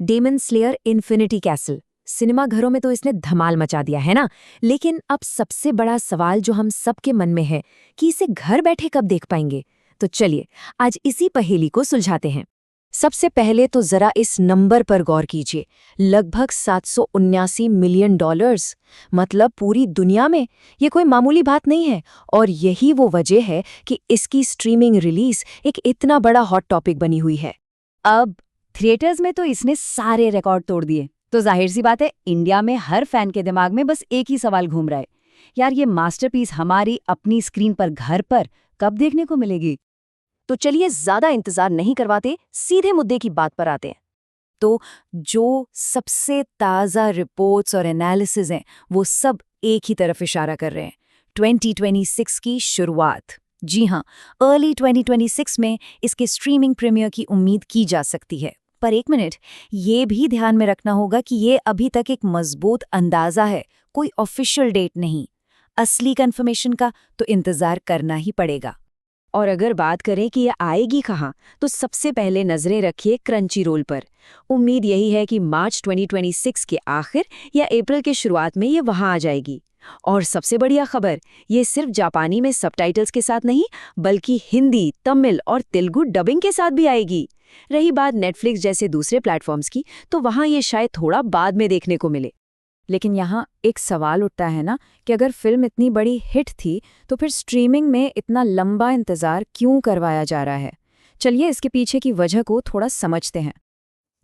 Daemon Slayer Infinity Castle. Cinema घरों में तो इसने धमाल मचा दिया है ना। लेकिन अब सबसे बड़ा सवाल जो हम सबके मन में है कि इसे घर बैठे कब देख पाएंगे। तो चलिए आज इसी पहेली को सुलझाते हैं। सबसे पहले तो जरा इस नंबर पर गौर कीजिए, लगभग 779 मिलियन डॉलर्स। मतलब पूरी दुनिया में ये कोई मामूली बात नहीं है। और यही वो वजह है कि इसकी स्ट्रीमिंग रिलीज एक इतना बड़ा हॉट टॉपिक बनी हुई है। अब थिएटर्स में तो इसने सारे रिकॉर्ड तोड़ दिए, तो जाहिर सी बात है इंडिया में हर फैन के दिमाग में बस एक ही सवाल घूम रहा है, यार ये मास्टरपीस हमारी अपनी स्क्रीन पर घर पर कब देखने को मिलेगी। तो चलिए ज्यादा इंतजार नहीं करवाते, सीधे मुद्दे की बात पर आते हैं। तो जो सबसे ताज़ा रिपोर्ट्स और एनालिसिस हैं वो सब एक ही तरफ इशारा कर रहे हैं, 2026 की शुरुआत। जी हाँ, अर्ली 2026 में इसके स्ट्रीमिंग प्रीमियर की उम्मीद की जा सकती है। पर एक मिनट, ये भी ध्यान में रखना होगा कि ये अभी तक एक मजबूत अंदाज़ा है, कोई ऑफिशियल डेट नहीं। असली कंफर्मेशन का तो इंतज़ार करना ही पड़ेगा। और अगर बात करें कि ये आएगी कहाँ, तो सबसे पहले नजरें रखिए क्रंची रोल पर। उम्मीद यही है कि मार्च 2026 के आखिर या अप्रैल के शुरुआत में ये वहाँ आ जाएगी। और सबसे बढ़िया खबर, ये सिर्फ जापानी में सबटाइटल्स के साथ नहीं, बल्कि हिंदी, तमिल और तेलुगु डबिंग के साथ भी आएगी। रही बात नेटफ्लिक्स जैसे दूसरे प्लेटफॉर्म्स की, तो वहाँ ये शायद थोड़ा बाद में देखने को मिले। लेकिन यहाँ एक सवाल उठता है ना कि अगर फिल्म इतनी बड़ी हिट थी तो फिर स्ट्रीमिंग में इतना लंबा इंतज़ार क्यों करवाया जा रहा है। चलिए इसके पीछे की वजह को थोड़ा समझते हैं।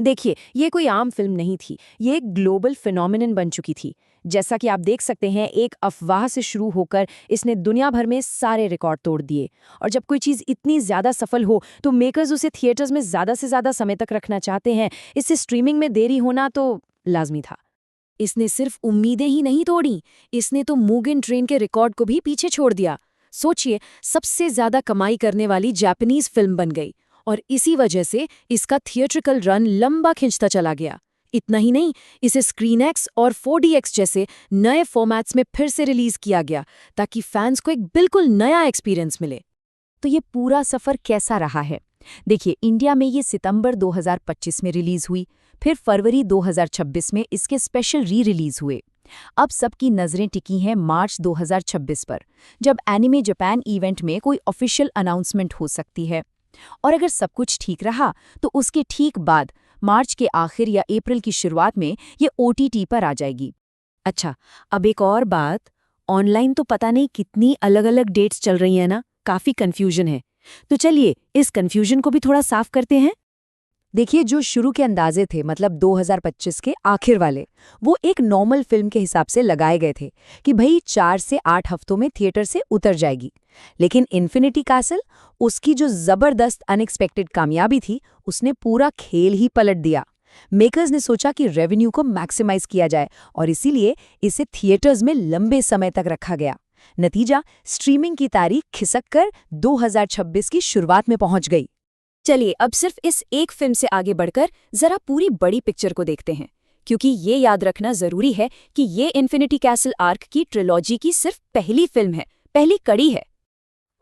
देखिए, ये कोई आम फिल्म नहीं थी, ये एक ग्लोबल फिनोमिनन बन चुकी थी। जैसा कि आप देख सकते हैं, एक अफवाह से शुरू होकर इसने दुनिया भर में सारे रिकॉर्ड तोड़ दिए। और जब कोई चीज़ इतनी ज़्यादा सफल हो तो मेकर्स उसे थिएटर्स में ज़्यादा से ज़्यादा समय तक रखना चाहते हैं। इससे स्ट्रीमिंग में देरी होना तो लाजमी था। इसने सिर्फ उम्मीदें ही नहीं तोड़ी, इसने तो मुगिन ट्रेन के रिकॉर्ड को भी पीछे छोड़ दिया। सोचिए, सबसे ज्यादा कमाई करने वाली जापानीज फिल्म बन गई और इसी वजह से इसका थिएट्रिकल रन लंबा खिंचता चला गया। इतना ही नहीं, इसे स्क्रीनएक्स और 4DX जैसे नए फॉर्मेट्स में फिर से रिलीज किया गया ताकि फैंस को एक बिल्कुल नया एक्सपीरियंस मिले। तो ये पूरा सफर कैसा रहा है? देखिए, इंडिया में ये सितंबर 2025 में रिलीज हुई, फिर फरवरी 2026 में इसके स्पेशल री रिलीज हुए। अब सबकी नज़रें टिकी हैं मार्च 2026 पर, जब एनिमे जापान इवेंट में कोई ऑफिशियल अनाउंसमेंट हो सकती है। और अगर सब कुछ ठीक रहा तो उसके ठीक बाद मार्च के आखिर या अप्रैल की शुरुआत में ये OTT पर आ जाएगी। अच्छा, अब एक और बात, ऑनलाइन तो पता नहीं कितनी अलग-अलग डेट्स चल रही हैं ना, काफ़ी कन्फ्यूजन है। तो चलिए इस कन्फ्यूजन को भी थोड़ा साफ करते हैं। देखिए, जो शुरू के अंदाजे थे, मतलब 2025 के आखिर वाले, वो एक नॉर्मल फिल्म के हिसाब से लगाए गए थे कि भाई 4 से 8 हफ्तों में थिएटर से उतर जाएगी। लेकिन इन्फिनिटी कैसल, उसकी जो जबरदस्त अनएक्सपेक्टेड कामयाबी थी, उसने पूरा खेल ही पलट दिया। मेकर्स ने सोचा कि रेवेन्यू को मैक्सिमाइज किया जाए और इसीलिए इसे थिएटर्स में लंबे समय तक रखा गया। नतीजा, स्ट्रीमिंग की तारीख खिसक कर 2026 की शुरुआत में पहुंच गई। चलिए अब सिर्फ इस एक फिल्म से आगे बढ़कर जरा पूरी बड़ी पिक्चर को देखते हैं, क्योंकि ये याद रखना जरूरी है कि ये इन्फिनिटी कैसल आर्क की ट्रिलॉजी की सिर्फ पहली फिल्म है, पहली कड़ी है।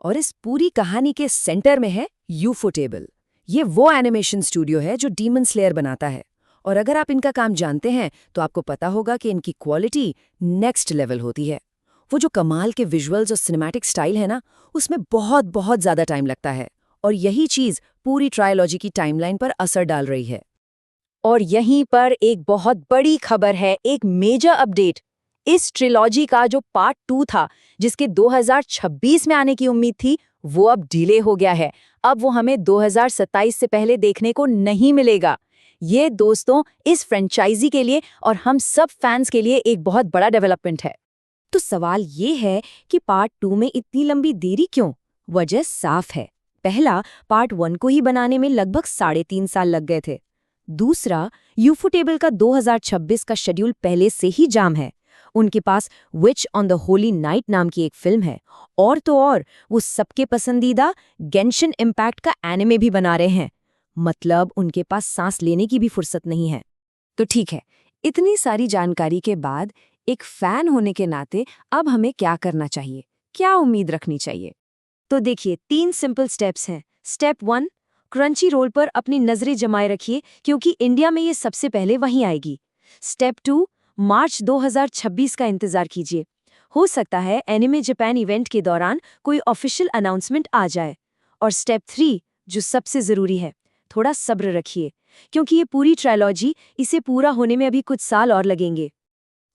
और इस पूरी कहानी के सेंटर में है यूफोटेबल। ये वो एनिमेशन स्टूडियो है जो डीमन स्लेयर बनाता है। और अगर आप इनका काम जानते हैं तो आपको पता होगा कि इनकी क्वालिटी नेक्स्ट लेवल होती है। वो जो कमाल के विजुअल्स और सिनेमैटिक स्टाइल है ना, उसमें बहुत बहुत ज़्यादा टाइम लगता है। और यही चीज़ पूरी ट्रायलॉजी की टाइमलाइन पर असर डाल रही है। और यहीं पर एक बहुत बड़ी खबर है, एक मेजर अपडेट। इस ट्रिलॉजी का जो पार्ट 2 था, जिसके 2026 में आने की उम्मीद थी, वो अब डिले हो गया है। अब वो हमें 2027 से पहले देखने को नहीं मिलेगा। ये दोस्तों इस फ्रेंचाइजी के लिए और हम सब फैंस के लिए एक बहुत बड़ा डेवलपमेंट है। तो सवाल ये है कि पार्ट 2 में इतनी लंबी देरी क्यों? वजह साफ है। पहला, पार्ट 1 को ही बनाने में लगभग 3.5 साल लग गए थे। दूसरा, यूफोटेबल का 2026 का शेड्यूल पहले से ही जाम है। उनके पास which on the Holi night नाम की एक फिल्म है, और तो और वो सबके पसंदीदा गेंशिन इम्पैक्ट का एनिमे भी बना रहे हैं। मतलब उनके पास सांस लेने की भी फुर्सत नहीं है। तो ठीक है, इतनी सारी जानकारी के बाद एक फैन होने के नाते अब हमें क्या करना चाहिए, क्या उम्मीद रखनी चाहिए? तो देखिए, 3 सिंपल स्टेप्स हैं। स्टेप 1, क्रंची रोल पर अपनी नजरें जमाए रखिए क्योंकि इंडिया में ये सबसे पहले वहीं आएगी। स्टेप 2, मार्च 2026 का इंतजार कीजिए। हो सकता है एनिमे जापान इवेंट के दौरान कोई ऑफिशियल अनाउंसमेंट आ जाए। और स्टेप 3, जो सबसे ज़रूरी है, थोड़ा सब्र रखिए क्योंकि ये पूरी ट्रायलॉजी, इसे पूरा होने में अभी कुछ साल और लगेंगे।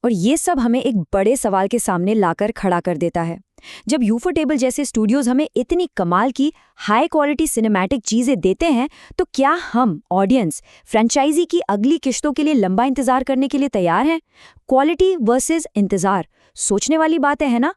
और ये सब हमें एक बड़े सवाल के सामने लाकर खड़ा कर देता है। जब यूफोटेबल जैसे स्टूडियोज हमें इतनी कमाल की हाई क्वालिटी सिनेमैटिक चीजें देते हैं, तो क्या हम ऑडियंस फ्रेंचाइजी की अगली किश्तों के लिए लंबा इंतजार करने के लिए तैयार हैं? क्वालिटी वर्सेस इंतजार, सोचने वाली बातें हैं ना।